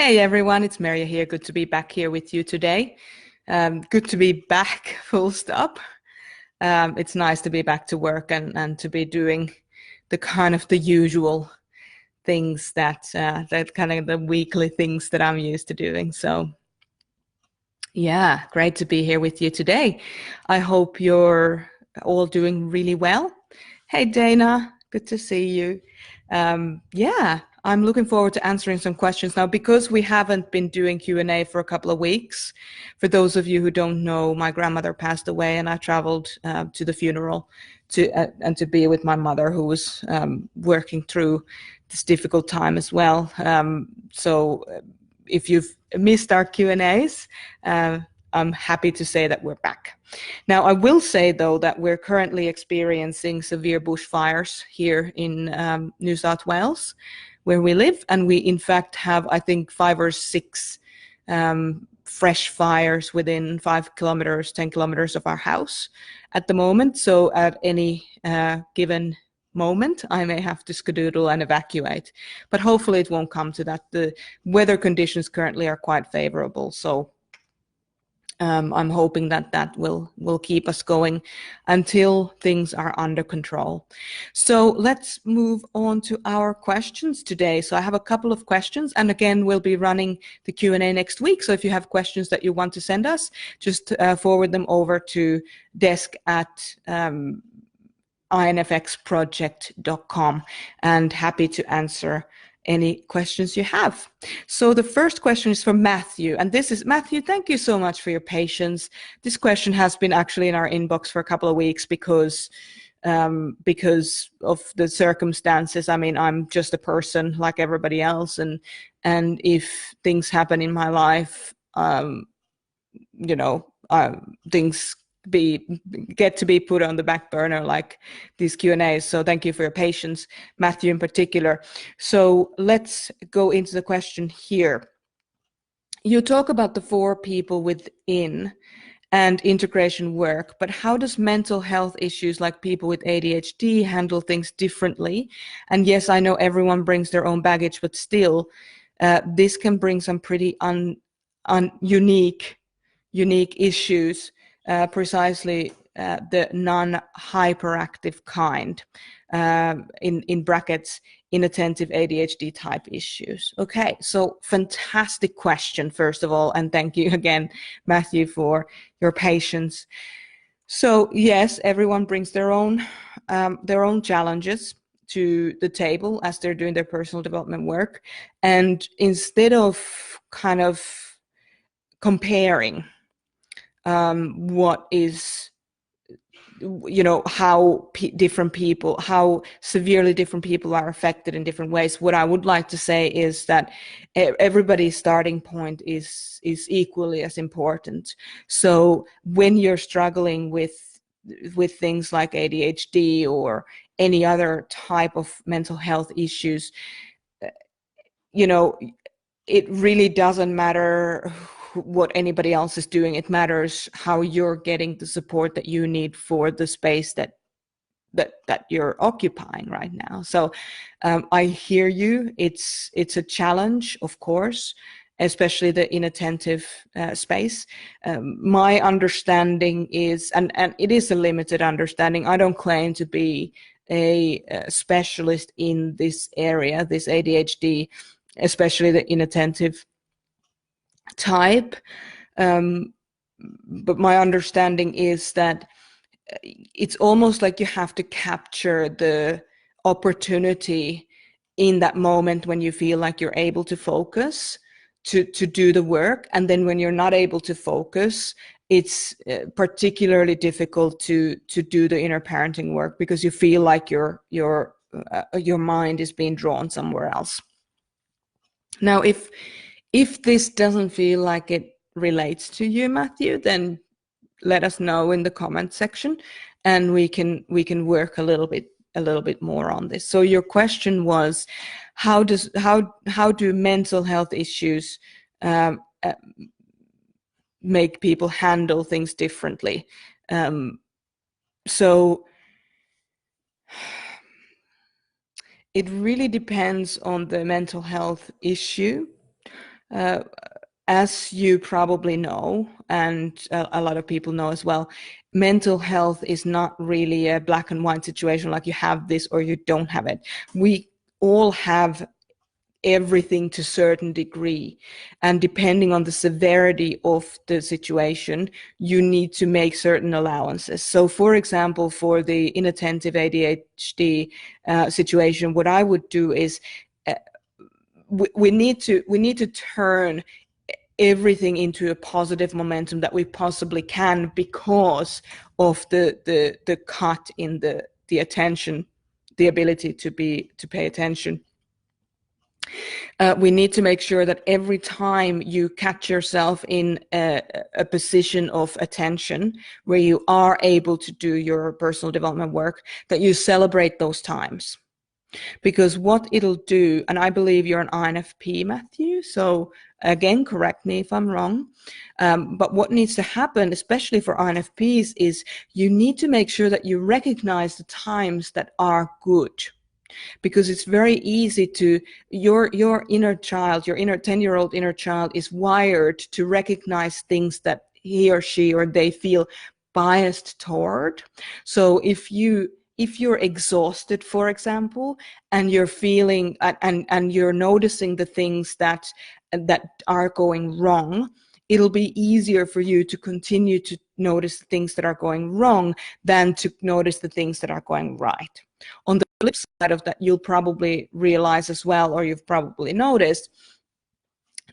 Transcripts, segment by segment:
Hey everyone, it's Maria here. Good to be back here with you today. Good to be back, full stop. It's nice to be back to work and to be doing the kind of the usual things that kind of the weekly things that I'm used to doing. So yeah, great to be here with you today. I hope you're all doing really well. Hey Dana, good to see you. Yeah, I'm looking forward to answering some questions now because we haven't been doing Q&A for a couple of weeks. For those of you who don't know, my grandmother passed away and I traveled to the funeral and to be with my mother who was working through this difficult time as well. So if you've missed our Q&As, I'm happy to say that we're back. Now, I will say, though, that we're currently experiencing severe bushfires here in New South Wales, where we live. And we, in fact, have, I think, 5 or 6 fresh fires within 5 kilometers, 10 kilometers of our house at the moment. So at any given moment, I may have to skedaddle and evacuate. But hopefully it won't come to that. The weather conditions currently are quite favorable. So I'm hoping that that will keep us going until things are under control. So let's move on to our questions today. So I have a couple of questions, and again, we'll be running the Q&A next week. So if you have questions that you want to send us, just forward them over to desk@infxproject.com, and happy to answer any questions you have. So the first question is from Matthew, and this is Matthew. Thank you so much for your patience. This question has been actually in our inbox for a couple of weeks because of the circumstances. I mean, I'm just a person like everybody else, and if things happen in my life, things get to be put on the back burner, like these Q&As. So thank you for your patience, Matthew in particular. So let's go into the question here. You talk about the 4 people within and integration work, but how does mental health issues like people with ADHD handle things differently? And yes, I know everyone brings their own baggage, but still, this can bring some pretty unique issues, precisely the non-hyperactive kind, in brackets, inattentive ADHD type issues. Okay, so fantastic question, first of all, and thank you again, Matthew, for your patience. So yes, everyone brings their own challenges to the table as they're doing their personal development work, and instead of kind of comparing what is, how how severely different people are affected in different ways, what I would like to say is that everybody's starting point is equally as important. So when you're struggling with things like ADHD or any other type of mental health issues, it really doesn't matter what anybody else is doing. It matters how you're getting the support that you need for the space that you're occupying right now. So I hear you. It's a challenge, of course, especially the inattentive space. My understanding is, and it is a limited understanding, I don't claim to be a specialist in this area, this ADHD, especially the inattentive type. But my understanding is that it's almost like you have to capture the opportunity in that moment when you feel like you're able to focus to do the work. And then when you're not able to focus, it's particularly difficult to do the inner parenting work because you feel like your mind is being drawn somewhere else. Now, if this doesn't feel like it relates to you, Matthew, then let us know in the comment section, and we can work a little bit more on this. So your question was, how do mental health issues make people handle things differently? So it really depends on the mental health issue. Uh, as you probably know, and a lot of people know as well, mental health is not really a black and white situation like you have this or you don't have it. We all have everything to a certain degree, and depending on the severity of the situation, you need to make certain allowances. So for example, for the inattentive ADHD situation, what I would do is we need to turn everything into a positive momentum that we possibly can because of the cut in the attention, the ability to pay attention. We need to make sure that every time you catch yourself in a position of attention where you are able to do your personal development work, that you celebrate those times. Because what it'll do, and I believe you're an INFP, Matthew, so again, correct me if I'm wrong, but what needs to happen, especially for INFPs, is you need to make sure that you recognize the times that are good. Because it's very easy to, your inner child, your inner 10-year-old inner child is wired to recognize things that he or she or they feel biased toward. So if you're exhausted, for example, and you're feeling and you're noticing the things that are going wrong, it'll be easier for you to continue to notice the things that are going wrong than to notice the things that are going right. On the flip side of that, you'll probably realize as well, or you've probably noticed,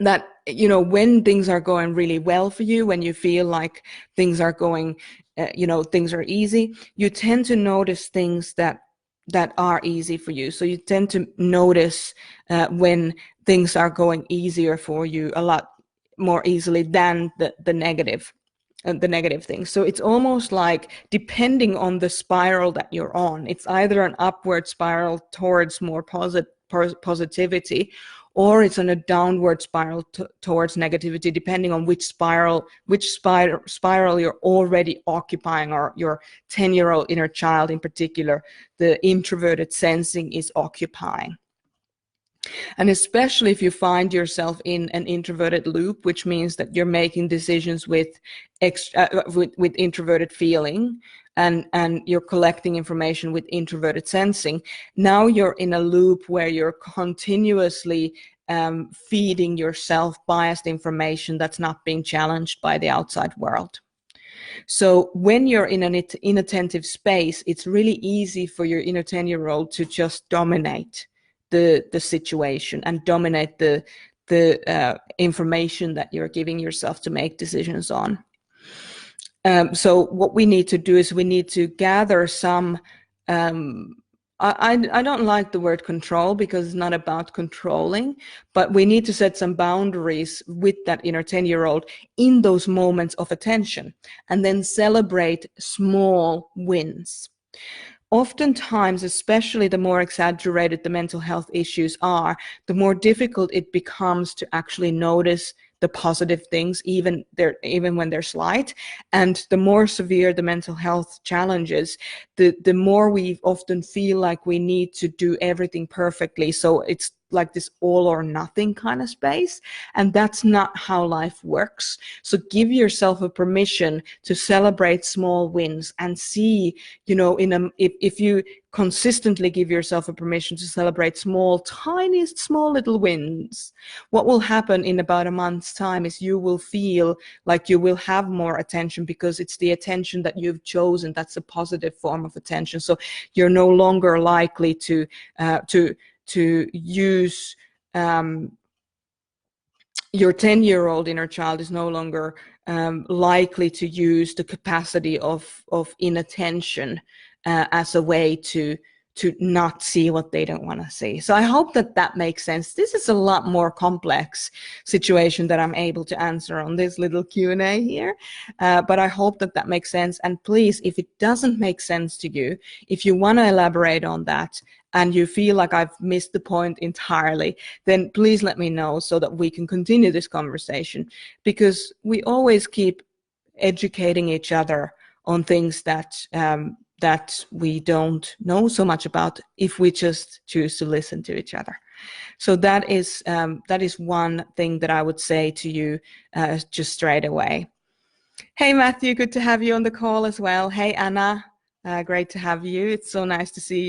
that when things are going really well for you, when you feel like things are going, things are easy, you tend to notice things that are easy for you. So you tend to notice when things are going easier for you a lot more easily than the negative things. So it's almost like, depending on the spiral that you're on, it's either an upward spiral towards more positivity, or it's on a downward spiral towards negativity, depending on which spiral you're already occupying, or your 10-year-old inner child in particular, the introverted sensing, is occupying. And especially if you find yourself in an introverted loop, which means that you're making decisions with introverted feeling, and you're collecting information with introverted sensing, now you're in a loop where you're continuously feeding yourself biased information that's not being challenged by the outside world. So when you're in an inattentive space, it's really easy for your inner 10-year-old to just dominate the situation and dominate the information that you're giving yourself to make decisions on. So what we need to do is we need to gather some, I don't like the word control, because it's not about controlling, but we need to set some boundaries with that inner 10-year-old in those moments of attention, and then celebrate small wins. Oftentimes, especially the more exaggerated the mental health issues are, the more difficult it becomes to actually notice the positive things, even when they're slight. And the more severe the mental health challenges, the more we often feel like we need to do everything perfectly. So it's like this all or nothing kind of space, and that's not how life works. So give yourself a permission to celebrate small wins, and see, if you consistently give yourself a permission to celebrate small little wins, what will happen in about a month's time is you will feel like you will have more attention, because it's the attention that you've chosen that's a positive form of attention. So you're no longer likely to use your 10-year-old inner child is no longer likely to use the capacity of inattention as a way to not see what they don't want to see. So I hope that makes sense. This is a lot more complex situation that I'm able to answer on this little Q&A here, but I hope that makes sense. And please, if it doesn't make sense to you, if you want to elaborate on that, and you feel like I've missed the point entirely, then please let me know so that we can continue this conversation, because we always keep educating each other on things that we don't know so much about, if we just choose to listen to each other. So that is one thing that I would say to you just straight away. Hey, Matthew, good to have you on the call as well. Hey, Anna, great to have you. It's so nice to see you.